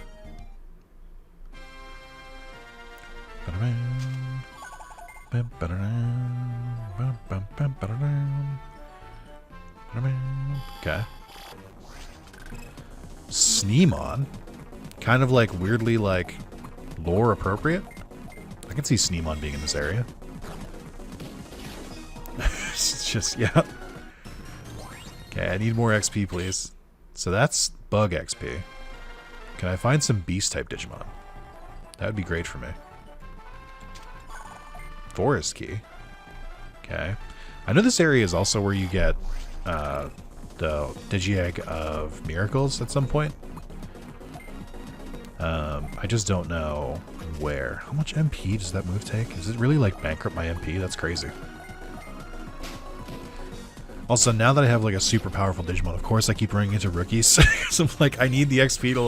Okay. Sneemon? Kind of, like, weirdly, like, lore appropriate? I can see Sneemon being in this area. It's just, yeah. Okay, I need more XP, please. So that's bug XP. Can I find some beast-type Digimon? That would be great for me. Forest key. Okay. I know this area is also where you get the Digi-Egg of Miracles at some point. I just don't know where. How much MP does that move take? Is it really, like, bankrupt my MP? That's crazy. Also, now that I have, like, a super powerful Digimon, of course I keep running into rookies. So I'm like, I need the XP to,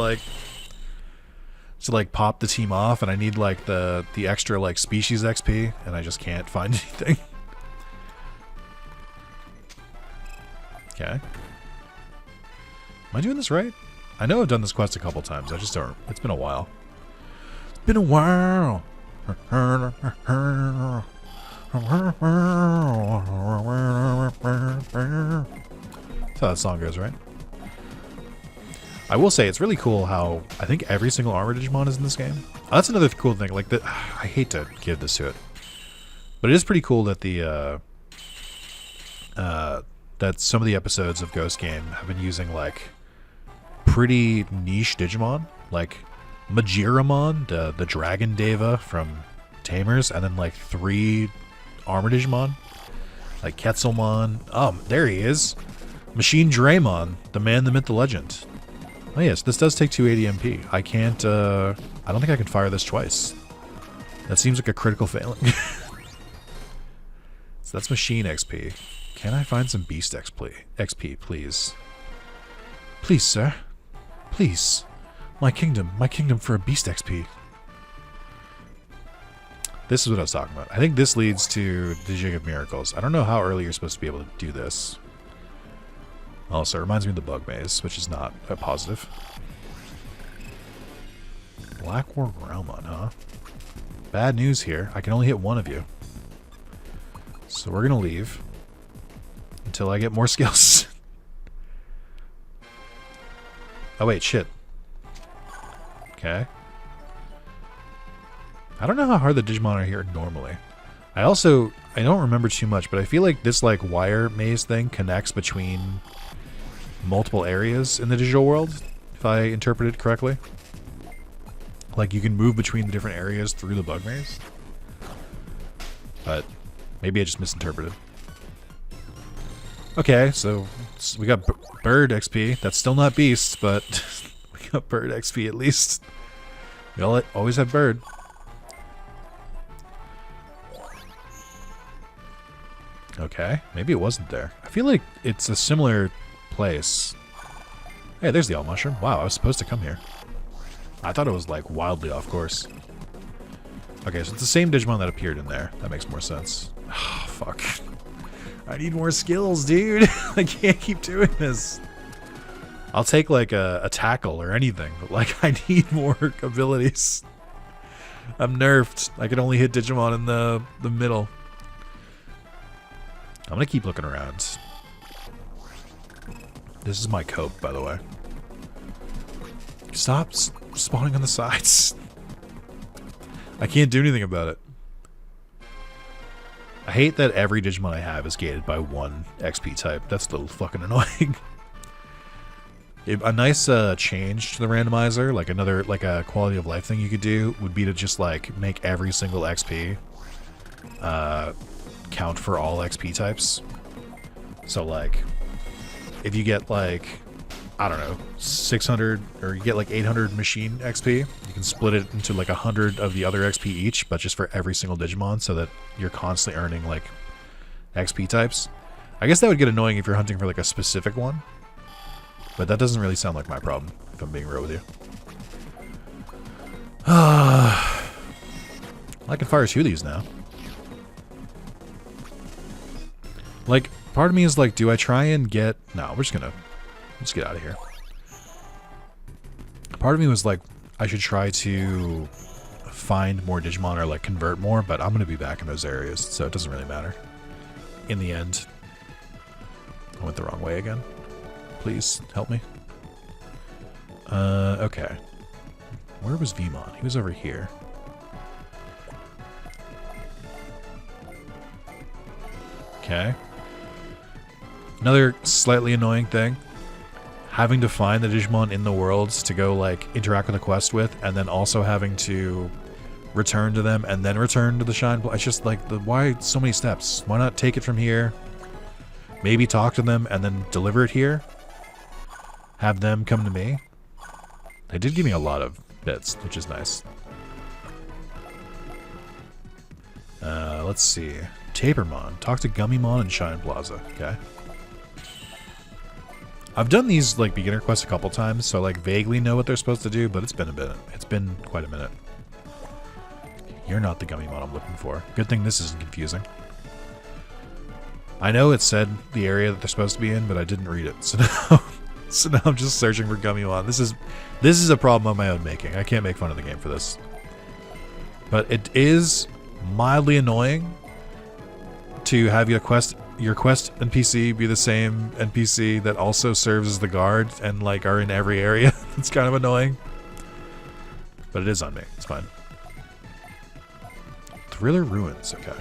like, pop the team off, and I need, like, the extra, like, species XP, and I just can't find anything. Okay. Am I doing this right? I know I've done this quest a couple times. I just don't... It's been a while. It's been a while. That's how that song goes, right? I will say, it's really cool how I think every single armor Digimon is in this game. Oh, that's another cool thing. Like, I hate to give this to it, but it is pretty cool that that some of the episodes of Ghost Game have been using, like, pretty niche Digimon, like Majiramon, the Dragon Deva from Tamers, and then, like, 3 armor Digimon, like Quetzalmon. Oh, there he is. Machine Draymon, the man, the myth, the legend. Oh yes, this does take 280 MP. I can't, I don't think I can fire this twice. That seems like a critical failing. So that's machine XP. Can I find some beast XP, please? Please, sir. Please. My kingdom for a beast XP. This is what I was talking about. I think this leads to the Jig of Miracles. I don't know how early you're supposed to be able to do this. Also, it reminds me of the bug maze, which is not a positive. Black War Growlmon, huh? Bad news here. I can only hit one of you. So we're gonna leave until I get more skills. Oh wait, shit. Okay. I don't know how hard the Digimon are here normally. I don't remember too much, but I feel like this like wire maze thing connects between multiple areas in the digital world, if I interpret it correctly. Like you can move between the different areas through the bug maze. But maybe I just misinterpreted. Okay, so we got bird XP. That's still not beast, but we got bird XP at least. We always have bird. Okay, maybe it wasn't there. I feel like it's a similar place. Hey, there's the All Mushroom. Wow, I was supposed to come here. I thought it was like wildly off course. Okay, so it's the same Digimon that appeared in there. That makes more sense. Oh, fuck. I need more skills, dude. I can't keep doing this. I'll take like a tackle or anything, but like I need more abilities. I'm nerfed. I can only hit Digimon in the middle. I'm gonna keep looking around. This is my cope, by the way. Stop spawning on the sides. I can't do anything about it. I hate that every Digimon I have is gated by one XP type. That's a little fucking annoying. A nice change to the randomizer, like a quality of life thing you could do, would be to just like make every single XP count for all XP types. So like, if you get like, I don't know, 600 or you get like 800 machine XP, you can split it into like 100 of the other XP each, but just for every single Digimon, so that you're constantly earning like XP types. I guess that would get annoying if you're hunting for like a specific one, but that doesn't really sound like my problem, if I'm being real with you. I can fire 2 of these now. Like, part of me is like, do I try and get... No, we're just gonna... Let's get out of here. Part of me was like, I should try to find more Digimon or like convert more, but I'm gonna be back in those areas, so it doesn't really matter. In the end, I went the wrong way again. Please, help me. Okay. Where was Vmon? He was over here. Okay. Another slightly annoying thing. Having to find the Digimon in the worlds to go, like, interact with a quest with, and then also having to return to them and then return to the Shine. It's just like, why so many steps? Why not take it from here? Maybe talk to them and then deliver it here? Have them come to me? They did give me a lot of bits, which is nice. Let's see. Tapermon. Talk to Gummymon and Shine Plaza. Okay. I've done these like beginner quests a couple times, so I like vaguely know what they're supposed to do, but it's been a minute. It's been quite a minute. You're not the Gummymon I'm looking for. Good thing this isn't confusing. I know it said the area that they're supposed to be in, but I didn't read it. So now I'm just searching for Gummymon. This is a problem of my own making. I can't make fun of the game for this. But it is mildly annoying to have your quest NPC be the same NPC that also serves as the guard and like are in every area. It's kind of annoying. But it is on me. It's fine. Thriller Ruins, okay.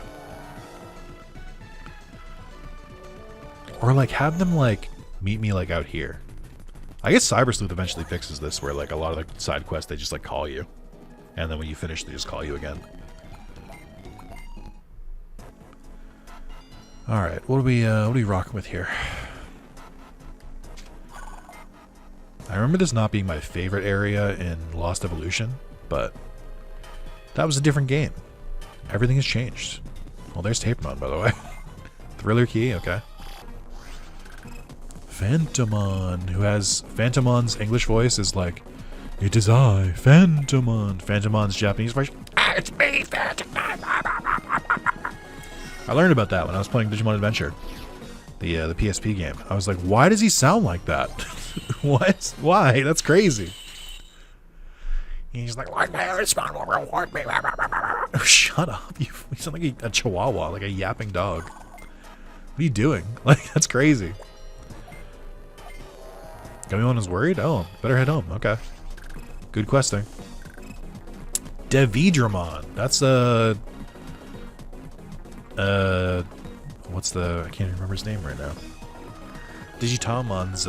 Or like have them like meet me like out here. I guess Cyber Sleuth eventually fixes this where like a lot of the side quests they just like call you. And then when you finish they just call you again. Alright, what are we rocking with here? I remember this not being my favorite area in Lost Evolution, but that was a different game. Everything has changed. Well, there's Tapermon, by the way. Thriller Key, okay. Phantomon, who has Phantomon's English voice is like, it is I, Phantomon. Phantomon's Japanese voice, it's me, Phantomon. I learned about that when I was playing Digimon Adventure, the PSP game. I was like, why does he sound like that? What? Why? That's crazy. He's like, why my respawn will reward me? Oh, shut up. You sound like a chihuahua, like a yapping dog. What are you doing? Like, that's crazy. Everyone is worried? Oh, better head home. Okay. Good questing. Devidramon. That's what's the... I can't even remember his name right now. Digitamon's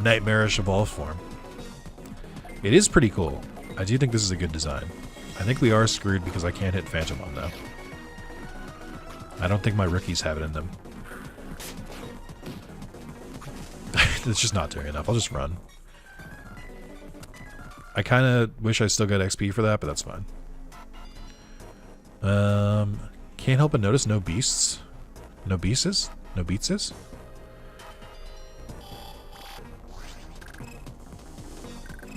nightmarish evolved form. It is pretty cool. I do think this is a good design. I think we are screwed because I can't hit Phantomon though. I don't think my rookies have it in them. It's just not doing enough. I'll just run. I kind of wish I still got XP for that, but that's fine. Can't help but notice no beasts. No beasts? No beatses?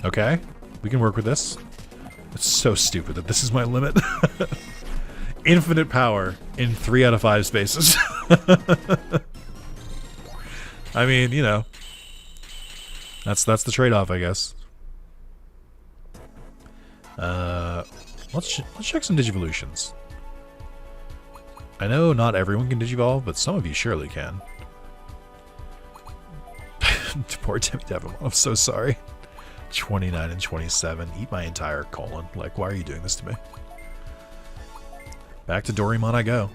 Okay, we can work with this. It's so stupid that this is my limit. Infinite power in 3 out of 5 spaces. I mean, you know, that's the trade-off, I guess. Let's check some Digivolutions. I know not everyone can Digivolve, but some of you surely can. Poor Timmy Devon, I'm so sorry. 29 and 27. Eat my entire colon. Like, why are you doing this to me? Back to Doraemon I go.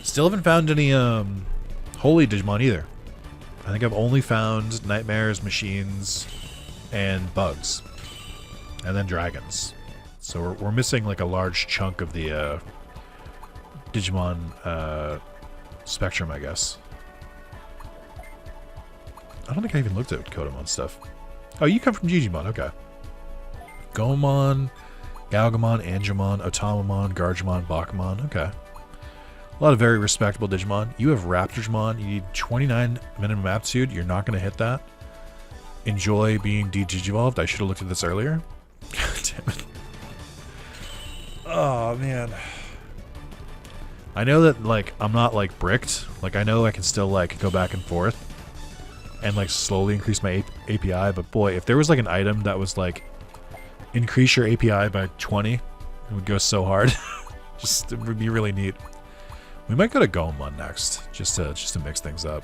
Still haven't found any holy Digimon either. I think I've only found nightmares, machines, and bugs. And then dragons. So we're missing like a large chunk of the Digimon spectrum, I guess. I don't think I even looked at Kodomon stuff. Oh, you come from Digimon, okay. Gomon, Galgamon, Angemon, Otamamon, Gargemon, Bakumon, okay. A lot of very respectable Digimon. You have Raptormon, you need 29 minimum aptitude, you're not going to hit that. Enjoy being de-Digivolved, I should have looked at this earlier. God damn it. Oh, man. I know that, like, I'm not, like, bricked. Like, I know I can still, like, go back and forth and like slowly increase my API, but boy, if there was like an item that was like increase your API by 20, it would go so hard. Just, it would be really neat. We might go to Gomon next, just to mix things up.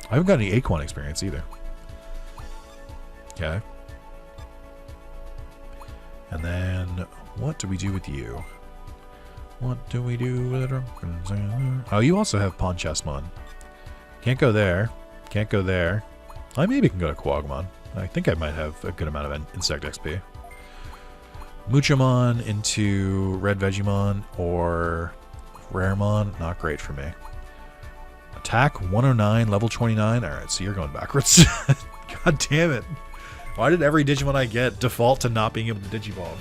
I haven't got any Aquan experience either. Okay. And then what do we do with you? What do we do with it? Oh, you also have Ponchesmon. Can't go there. Can't go there. I maybe can go to Quagmon. I think I might have a good amount of insect XP. Muchamon into Red Vegemon or Raremon, not great for me. Attack 109, level 29. Alright, so you're going backwards. God damn it. Why did every Digimon I get default to not being able to Digivolve?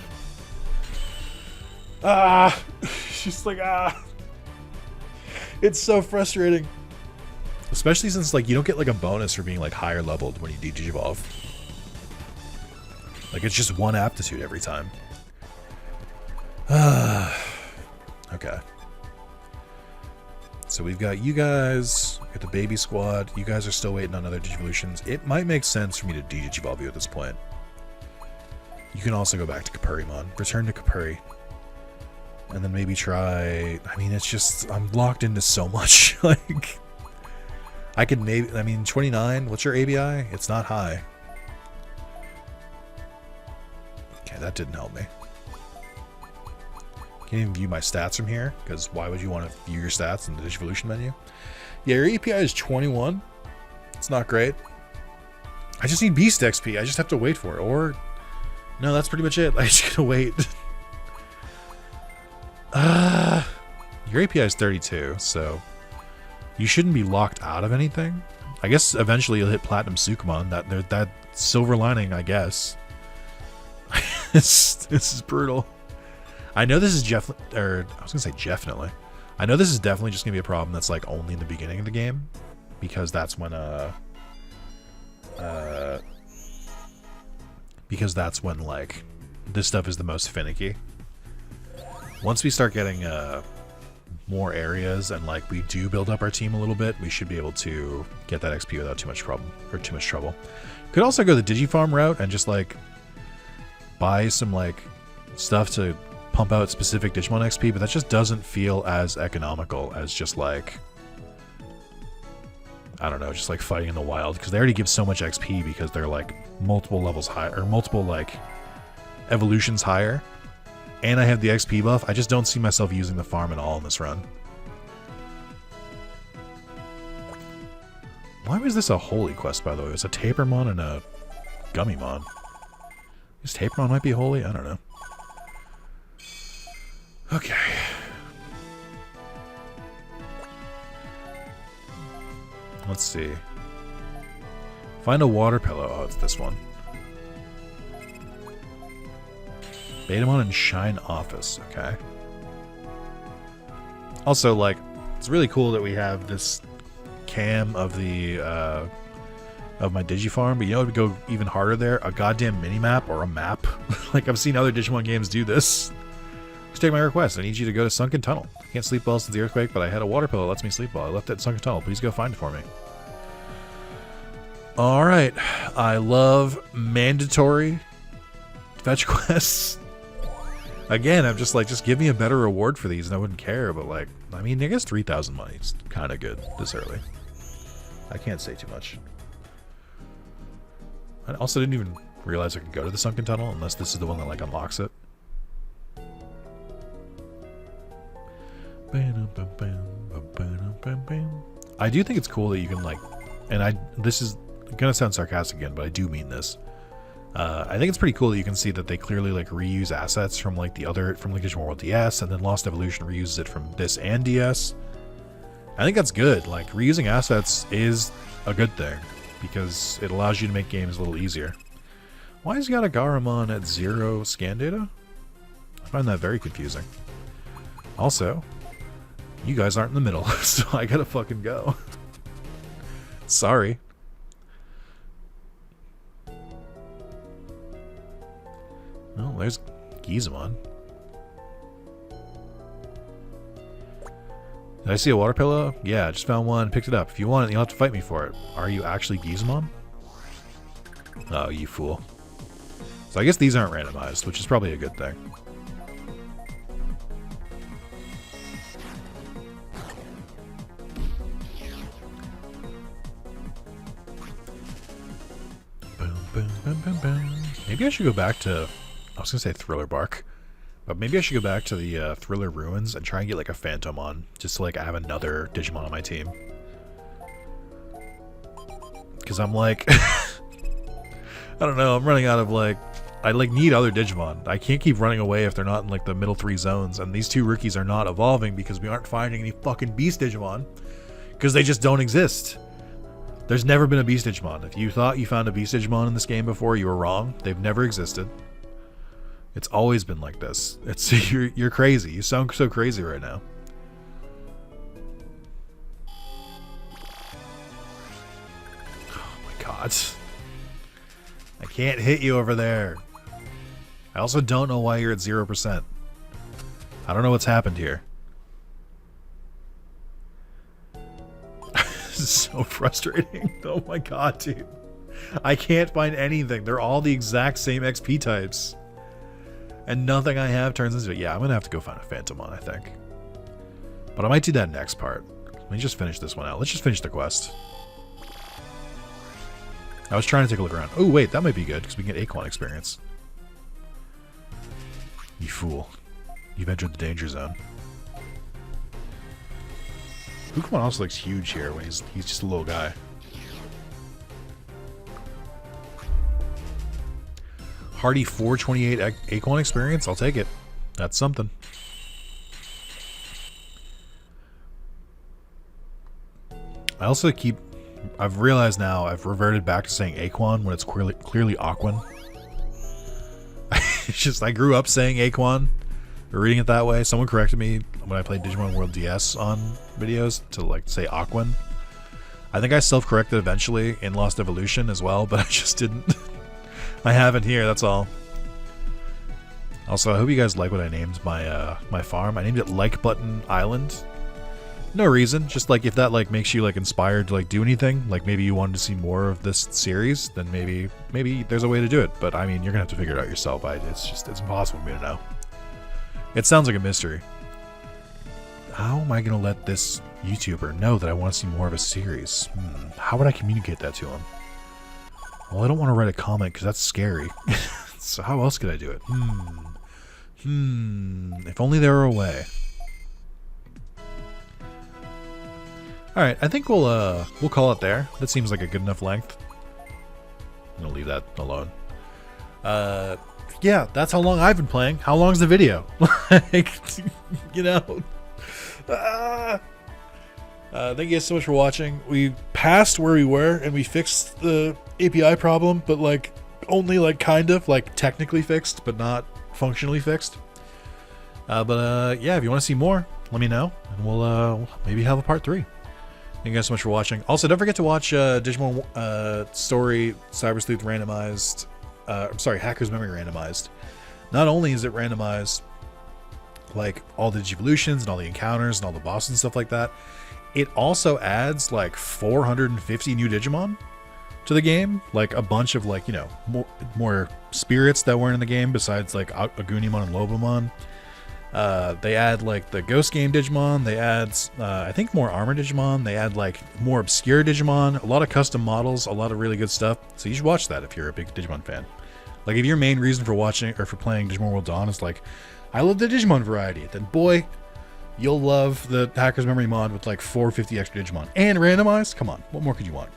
Ah! She's like, ah! It's so frustrating. Especially since, like, you don't get, like, a bonus for being, like, higher leveled when you Digivolve. Like, it's just 1 aptitude every time. Okay. So we've got you guys, got the baby squad. You guys are still waiting on other Digivolutions. It might make sense for me to de-Digivolve you at this point. You can also go back to Kapurimon. Return to Kapuri. And then maybe try... I mean, it's just... I'm locked into so much. Like... I could maybe... I mean, 29. What's your ABI? It's not high. Okay, that didn't help me. Can't even view my stats from here, because why would you want to view your stats in the Digivolution menu? Yeah, your API is 21. It's not great. I just need Beast XP. I just have to wait for it. Or... No, that's pretty much it. I just gotta wait. Your API is 32, so... You shouldn't be locked out of anything. I guess eventually you'll hit Platinum Sukumon. That silver lining, I guess. This is brutal. I know this is I was gonna say definitely. I know this is definitely just gonna be a problem that's like only in the beginning of the game. because that's when like this stuff is the most finicky. Once we start getting more areas and like we do build up our team a little bit, we should be able to get that XP without too much trouble. Could also go the Digifarm route and just like buy some like stuff to pump out specific Digimon XP, but that just doesn't feel as economical as just like, I don't know, just like fighting in the wild, because they already give so much XP because they're like multiple levels higher, or multiple like evolutions higher, and I have the XP buff. I just don't see myself using the farm at all in this run. Why was this a holy quest, by the way? It was a Tapermon and a Gummymon. This Tapermon might be holy? I don't know. Okay. Let's see. Find a water pillow. Oh, it's this one. Betamon and Shine Office. Okay. Also, like, it's really cool that we have this cam of the of my Digifarm, but you know what would go even harder there? A goddamn mini-map or a map. Like, I've seen other Digimon games do this. Just take my request. I need you to go to Sunken Tunnel. I can't sleep well since the earthquake, but I had a water pillow that lets me sleep well. I left it at Sunken Tunnel. Please go find it for me. Alright. I love mandatory fetch quests. Again, I'm just like, just give me a better reward for these and I wouldn't care, but like, I mean, I guess 3,000 money is kind of good this early. I can't say too much. I also didn't even realize I could go to the Sunken Tunnel unless this is the one that like unlocks it. I do think it's cool that you can like, and this is gonna sound sarcastic again, but I do mean this. I think it's pretty cool that you can see that they clearly like reuse assets from like Digimon World DS, and then Lost Evolution reuses it from this and DS. I think that's good. Like, reusing assets is a good thing because it allows you to make games a little easier. Why has got a Garamon at 0 scan data? I find that very confusing. Also, you guys aren't in the middle, so I gotta fucking go. Sorry. Well, there's Gizamon. Did I see a water pillow? Yeah, I just found one, picked it up. If you want it, you'll have to fight me for it. Are you actually Gizamon? Oh, you fool. So I guess these aren't randomized, which is probably a good thing. Boom, boom, boom, boom, boom. Maybe I should go back to... I was going to say Thriller Bark. But maybe I should go back to the Thriller Ruins and try and get like a Phantomon. Just to like have another Digimon on my team. Because I'm like... I don't know, I'm running out of like... I like need other Digimon. I can't keep running away if they're not in like the middle 3 zones. And these 2 rookies are not evolving because we aren't finding any fucking Beast Digimon. Because they just don't exist. There's never been a Beast Digimon. If you thought you found a Beast Digimon in this game before, you were wrong. They've never existed. It's always been like this. It's you're crazy. You sound so crazy right now. Oh my god. I can't hit you over there. I also don't know why you're at 0%. I don't know what's happened here. This is so frustrating. Oh my god, dude. I can't find anything. They're all the exact same XP types. And nothing I have turns into it. Yeah, I'm going to have to go find a Phantomon, I think. But I might do that next part. Let me just finish this one out. Let's just finish the quest. I was trying to take a look around. Oh, wait, that might be good, because we can get Aquan experience. You fool. You've entered the danger zone. Pokemon also looks huge here when he's just a little guy. Hardy 428 Aquan experience. I'll take it. That's something. I also keep... I've realized now I've reverted back to saying Aquan when it's clearly Aquan. It's just I grew up saying Aquan, or reading it that way. Someone corrected me when I played Digimon World DS on videos to like say Aquan. I think I self-corrected eventually in Lost Evolution as well, but I just didn't. I haven't here, that's all. Also, I hope you guys like what I named my my farm. I named it Like Button Island. No reason, just like if that like makes you like inspired to like do anything, like maybe you wanted to see more of this series, then maybe there's a way to do it. But I mean, you're gonna have to figure it out yourself. It's impossible for me to know. It sounds like a mystery. How am I gonna let this YouTuber know that I want to see more of a series? How would I communicate that to him? Well, I don't want to write a comment because that's scary. So how else could I do it? If only there were a way. Alright, I think we'll call it there. That seems like a good enough length. I'm gonna leave that alone. Yeah, that's how long I've been playing. How long's the video? Like, you know. Thank you guys so much for watching. We passed where we were and we fixed the API problem, but like only like kind of like technically fixed, but not functionally fixed. Yeah, if you want to see more, let me know, and we'll maybe have a part 3. Thank you guys so much for watching. Also, don't forget to watch Digimon Story Cyber Sleuth Randomized. I'm sorry, Hacker's Memory Randomized. Not only is it randomized, like all the Digivolutions and all the encounters and all the bosses and stuff like that, it also adds like 450 new Digimon to the game, like a bunch of like, you know, more spirits that weren't in the game besides like Agunimon and Lobomon. They add like the Ghost Game Digimon, they add I think more Armor Digimon, they add like more obscure Digimon, a lot of custom models, a lot of really good stuff. So you should watch that if you're a big Digimon fan. Like if your main reason for watching or for playing Digimon World Dawn is like, I love the Digimon variety, then boy, you'll love the Hacker's Memory mod with like 450 extra Digimon and randomized. Come on, what more could you want?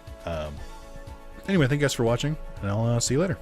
Anyway, thank you guys for watching, and I'll see you later.